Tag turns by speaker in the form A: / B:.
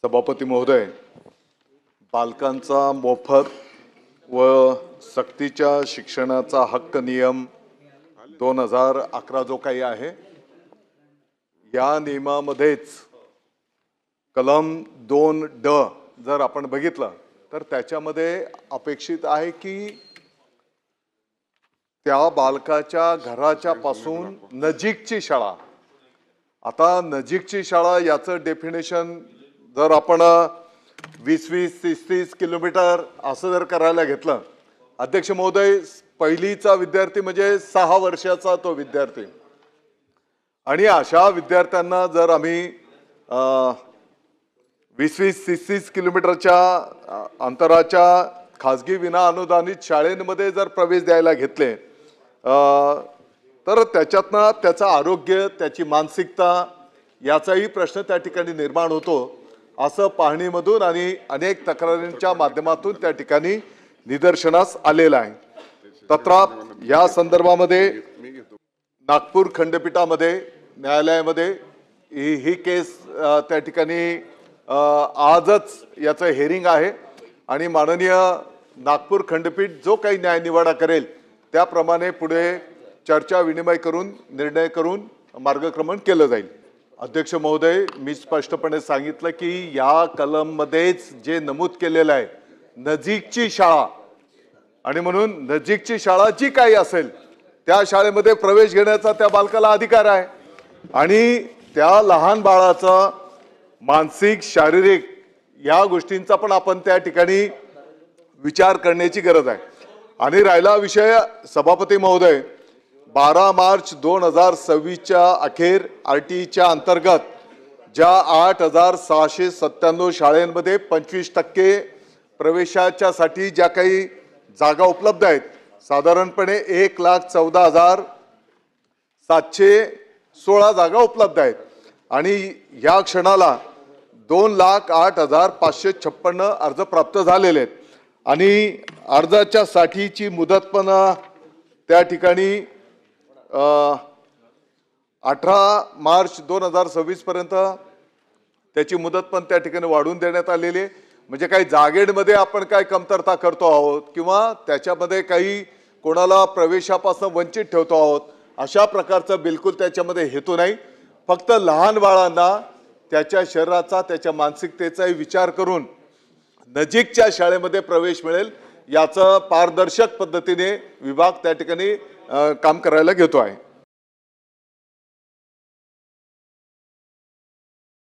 A: सभापती महोदय, बालकांचा मोफत व सक्तीच्या शिक्षणाचा हक्क नियम 2011 जो काही आहे, या नियमामध्येच कलम 2D जर आपण बघितलं तर त्याच्यामध्ये अपेक्षित आहे की त्या बालकाच्या घराच्या पासून नजीकची शाळा, आता नजीकची शाळा याचं डेफिनेशन जर आपण 20-20, 30-30 किलोमीटर असं जर करायला घेतलं, अध्यक्ष महोदय, पहिलीचा विद्यार्थी म्हणजे 6 वर्षाचा तो विद्यार्थी, आणि अशा विद्यार्थ्यांना जर आम्ही 20-20, 30-30 किलोमीटरच्या अंतराच्या खाजगी विना अनुदानित शाळेमध्ये जर प्रवेश द्यायला घेतले तर त्याच्यातनं त्याचं आरोग्य, त्याची मानसिकता याचाही प्रश्न त्या ठिकाणी निर्माण होतो, असं पाहणीमधून आणि अनेक तक्रारींच्या माध्यमातून त्या ठिकाणी निदर्शनास आलेलं आहे. तत्राप या संदर्भामध्ये नागपूर खंडपीठामध्ये न्यायालयामध्ये ही केस त्या ठिकाणी आजच याचं हेरिंग आहे आणि माननीय नागपूर खंडपीठ जो काही न्यायनिवाडा करेल त्याप्रमाणे पुढे चर्चा विनिमय करून निर्णय करून मार्गक्रमण केलं जाईल. अध्यक्ष महोदय, मी स्पष्टपणे सांगितलं की या कलममध्येच जे नमूद केलेलं आहे नजीकची शाळा, आणि म्हणून नजीकची शाळा जी काही असेल त्या शाळेमध्ये प्रवेश घेण्याचा त्या बालकाला अधिकार आहे आणि त्या लहान बाळाचा मानसिक, शारीरिक या गोष्टींचा पण आपण त्या ठिकाणी विचार करण्याची गरज आहे. आणि राहिला विषय सभापती महोदय, 12 मार्च 2026च्या अखेर RTEच्या अंतर्गत ज्या 8697 शाळांमध्ये 25% प्रवेशाच्यासाठी ज्या काही जागा उपलब्ध आहेत, साधारणपणे 1,14,716 जागा उपलब्ध आहेत आणि या क्षणाला 2,08,556 अर्ज प्राप्त झालेले आहेत आणि अर्जाच्या साठीची मुदत पण त्या ठिकाणी 18 मार्च 2026 पर्यंत त्याची मुदत पण त्या ठिकाणी वाढवून देण्यात आलेली आहे. म्हणजे काही जागेमध्ये आपण काय कमतरता करतो आहोत किंवा त्याच्यामध्ये काही कोणाला प्रवेशापासून वंचित ठेवतो आहोत अशा प्रकारचं बिलकुल त्याच्यामध्ये हेतू नाही. फक्त लहान बाळांना त्याच्या शरीराचा, त्याच्या मानसिकतेचाही विचार करून नजीकच्या शाळेमध्ये प्रवेश मिळेल याचं पारदर्शक पद्धतीने विभाग त्या ठिकाणी काम करायला घेतो आहे.